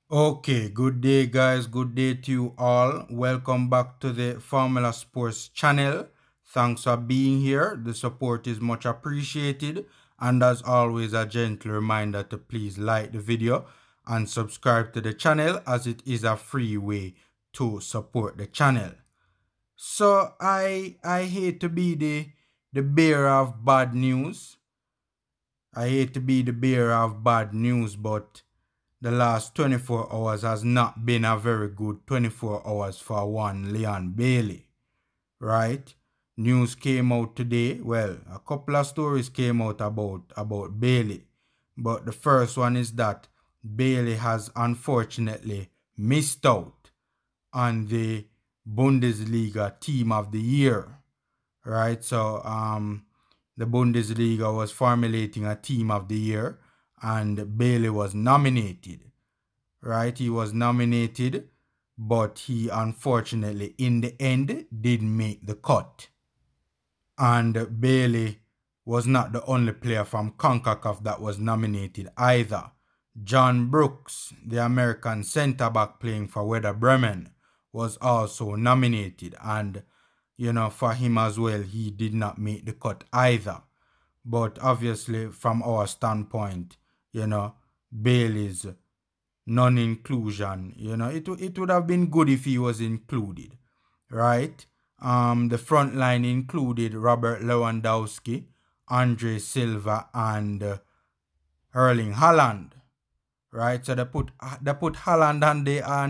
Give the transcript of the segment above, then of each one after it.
Okay, good day, guys. Good day to you all. Welcome back to the Formula Sports channel. Thanks for being here. The support is much appreciated. And as always, a gentle reminder to please like the video and subscribe to the channel, as it is a free way to support the channel. So I hate to be the bearer of bad news. I hate to be the bearer of bad news, but the last 24 hours has not been a very good 24 hours for one Leon Bailey, right? News came out today. Well, a couple of stories came out about Bailey. But the first one is that Bailey has unfortunately missed out on the Bundesliga Team of the Year, right? So the Bundesliga was formulating a Team of the Year, and Bailey was nominated, right? He was nominated, but he unfortunately in the end didn't make the cut. And Bailey was not the only player from CONCACAF that was nominated either. John Brooks, the American center back playing for Werder Bremen, was also nominated, and for him as well, he did not make the cut either. But obviously, from our standpoint, Bailey's non-inclusion, it would have been good if he was included, right? The front line included Robert Lewandowski, Andre Silva, and Erling Haaland, right? So they put Haaland on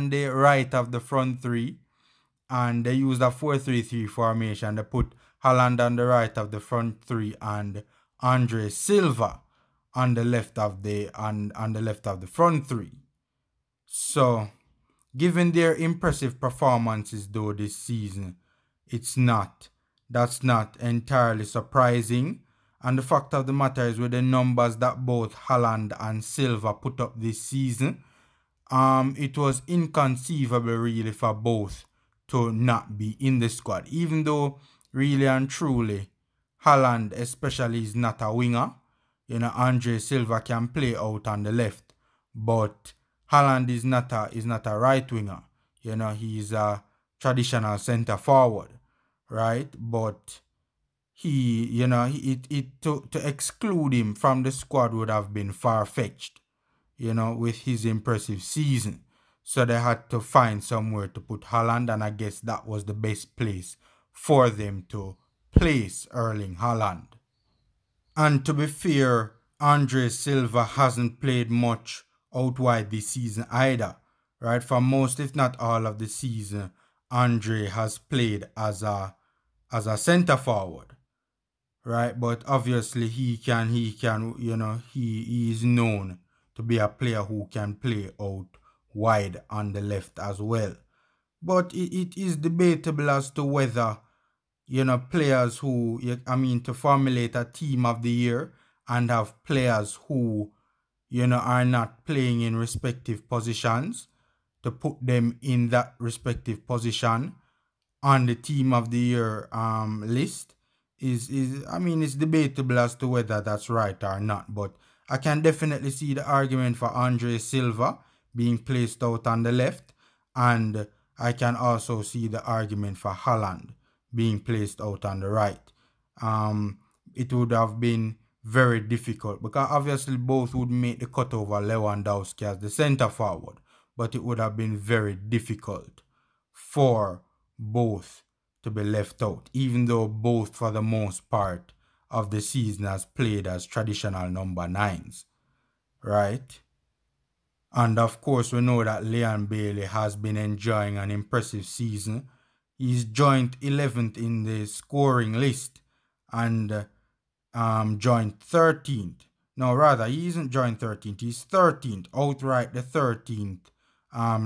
the right of the front three, and they used a 4-3-3 formation. They put Haaland on the right of the front three and Andre Silva on the left of the front three. So, given their impressive performances though this season, that's not entirely surprising. And the fact of the matter is, with the numbers that both Haaland and Silva put up this season, it was inconceivable really for both to not be in the squad. Even though really and truly Haaland especially is not a winger. Andre Silva can play out on the left, but Haaland is not a right winger. He's a traditional center forward, right? But to exclude him from the squad would have been far-fetched, with his impressive season. So they had to find somewhere to put Haaland, and I guess that was the best place for them to place Erling Haaland. And to be fair, Andre Silva hasn't played much out wide this season either, right? For most, if not all of the season, Andre has played as a center forward, right? But obviously he is known to be a player who can play out wide on the left as well. But it is debatable as to whether players who, to formulate a team of the year and have players who, are not playing in respective positions, to put them in that respective position on the team of the year list it's debatable as to whether that's right or not. But I can definitely see the argument for Andre Silva being placed out on the left, and I can also see the argument for Haaland being placed out on the right. It would have been very difficult because obviously both would make the cut over Lewandowski as the center forward, but it would have been very difficult for both to be left out, even though both for the most part of the season has played as traditional number 9s, right? And of course, we know that Leon Bailey has been enjoying an impressive season. He's joined 11th in the scoring list and joined 13th. No, rather, he isn't joined 13th. He's 13th, outright the 13th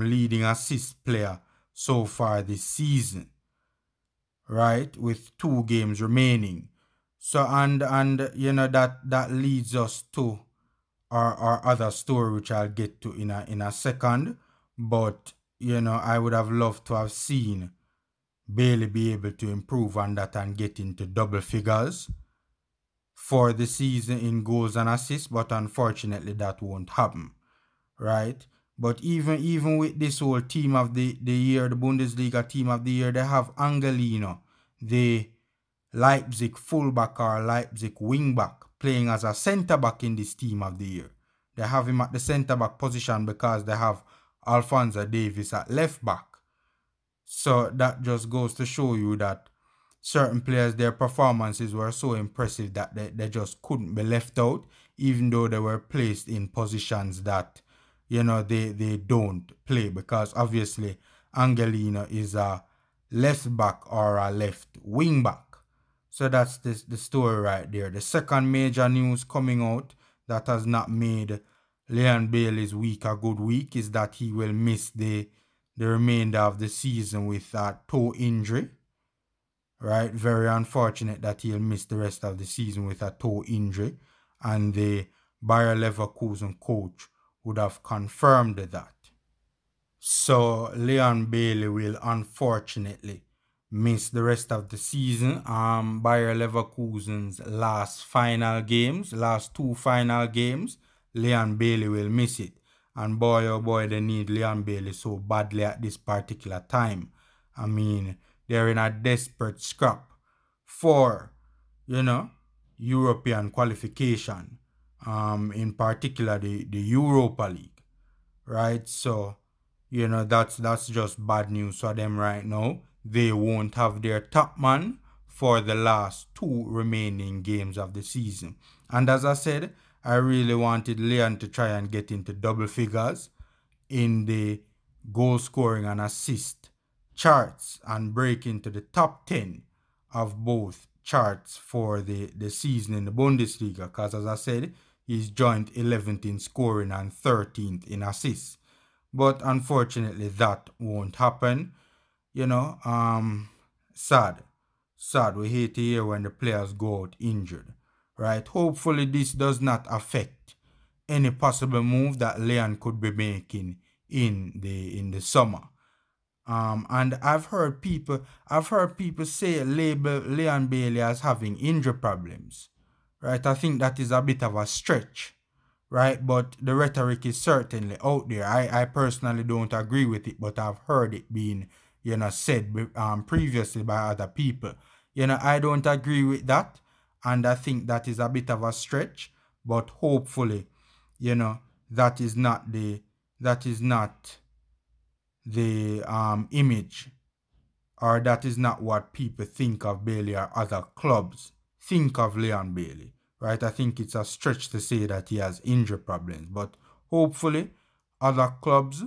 leading assist player so far this season, right? With 2 games remaining. So, and that leads us to our other story, which I'll get to in a second. But I would have loved to have seen Bailey be able to improve on that and get into double figures for the season in goals and assists, but unfortunately that won't happen, right? But even with this whole team of the year, the Bundesliga team of the year, they have Angelino, the Leipzig fullback or Leipzig wingback, playing as a centre-back in this team of the year. They have him at the centre-back position because they have Alphonso Davies at left-back. So that just goes to show you that certain players, their performances were so impressive that they just couldn't be left out, even though they were placed in positions that, you know, they don't play, because obviously Angelino is a left back or a left wing back. So that's the story right there. The second major news coming out that has not made Leon Bailey's week a good week is that he will miss the remainder of the season with a toe injury. Right, very unfortunate that he'll miss the rest of the season with a toe injury, and the Bayer Leverkusen coach would have confirmed that. So Leon Bailey will unfortunately miss the rest of the season. Bayer Leverkusen's last two final games, Leon Bailey will miss it. And boy, oh boy, they need Leon Bailey so badly at this particular time. I mean, they're in a desperate scrap for, you know, European qualification, in particular the Europa League, right? So, you know, that's just bad news for them right now. They won't have their top man for the last two remaining games of the season. And as I said, I really wanted Leon to try and get into double figures in the goal scoring and assist charts and break into the top 10 of both charts for the season in the Bundesliga, because as I said, he's joined 11th in scoring and 13th in assists. But unfortunately that won't happen. You know, sad. We hate to hear when the players go out injured, right? Hopefully this does not affect any possible move that Leon could be making in the summer. And I've heard people label Leon Bailey as having injury problems, right? I think that is a bit of a stretch, right? But the rhetoric is certainly out there. I personally don't agree with it, but I've heard it being, you know, said previously by other people. You know, I don't agree with that, and I think that is a bit of a stretch, but hopefully, you know, that is not the image, or that is not what people think of Bailey or other clubs think of Leon Bailey, right? I think it's a stretch to say that he has injury problems, but hopefully other clubs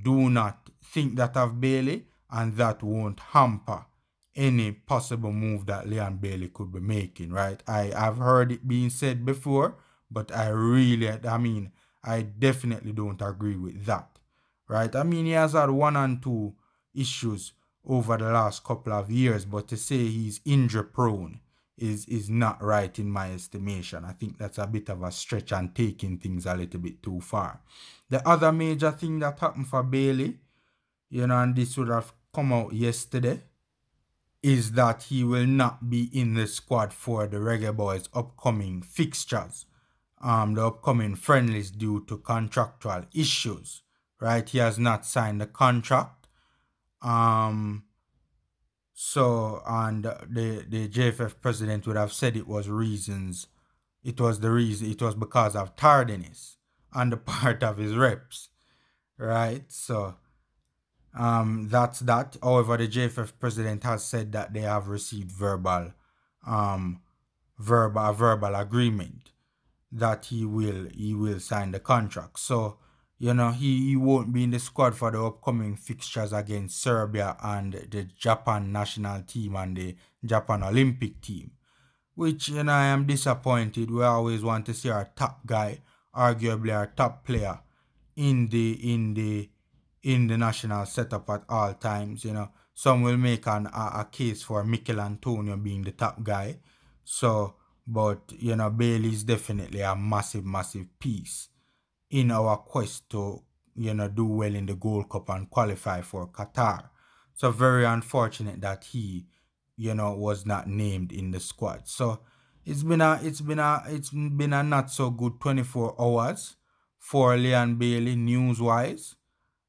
do not think that of Bailey, and that won't hamper any possible move that Leon Bailey could be making, right? I've heard it being said before, but I definitely don't agree with that, right? I mean, he has had 1 and 2 issues over the last couple of years, but to say he's injury prone is not right in my estimation. I think that's a bit of a stretch and taking things a little bit too far. The other major thing that happened for Bailey, you know, and this would have come out yesterday, is that he will not be in the squad for the Reggae Boys' upcoming fixtures, the upcoming friendlies, due to contractual issues, right? He has not signed the contract. So, and the JFF president would have said it was because of tardiness on the part of his reps, right? So, that's that. However, the JFF president has said that they have received verbal agreement that he will sign the contract. So, you know, he won't be in the squad for the upcoming fixtures against Serbia and the Japan national team and the Japan Olympic team, which, you know, I am disappointed. We always want to see our top guy, arguably our top player, in the national setup at all times. You know, some will make a case for Mikel Antonio being the top guy. So, but, you know, Bailey is definitely a massive piece in our quest to, you know, do well in the Gold Cup and qualify for Qatar. So very unfortunate that he, you know, was not named in the squad. So it's been a not so good 24 hours for Leon Bailey news-wise.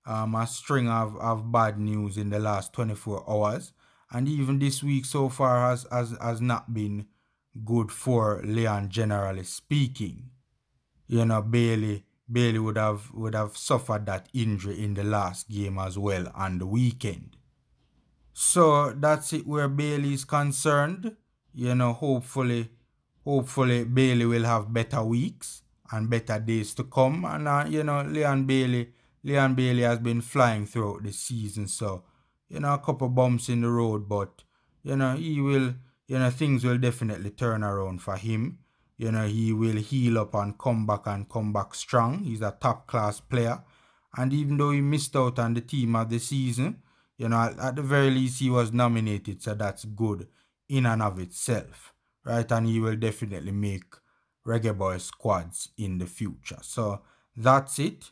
A string of bad news in the last 24 hours. And even this week so far has not been good for Leon, generally speaking. You know, Bailey would have suffered that injury in the last game as well on the weekend. So that's it where Bailey is concerned. You know, hopefully Bailey will have better weeks and better days to come. And you know, Leon Bailey has been flying throughout the season. So, you know, a couple bumps in the road, but you know, things will definitely turn around for him. You know, he will heal up and come back strong. He's a top class player. And even though he missed out on the team of the season, you know, at the very least he was nominated, so that's good in and of itself, right? And he will definitely make Reggae Boys squads in the future. So that's it.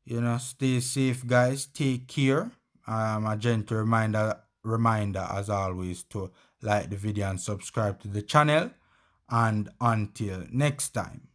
You know, stay safe, guys. Take care. A gentle reminder as always to like the video and subscribe to the channel. And until next time.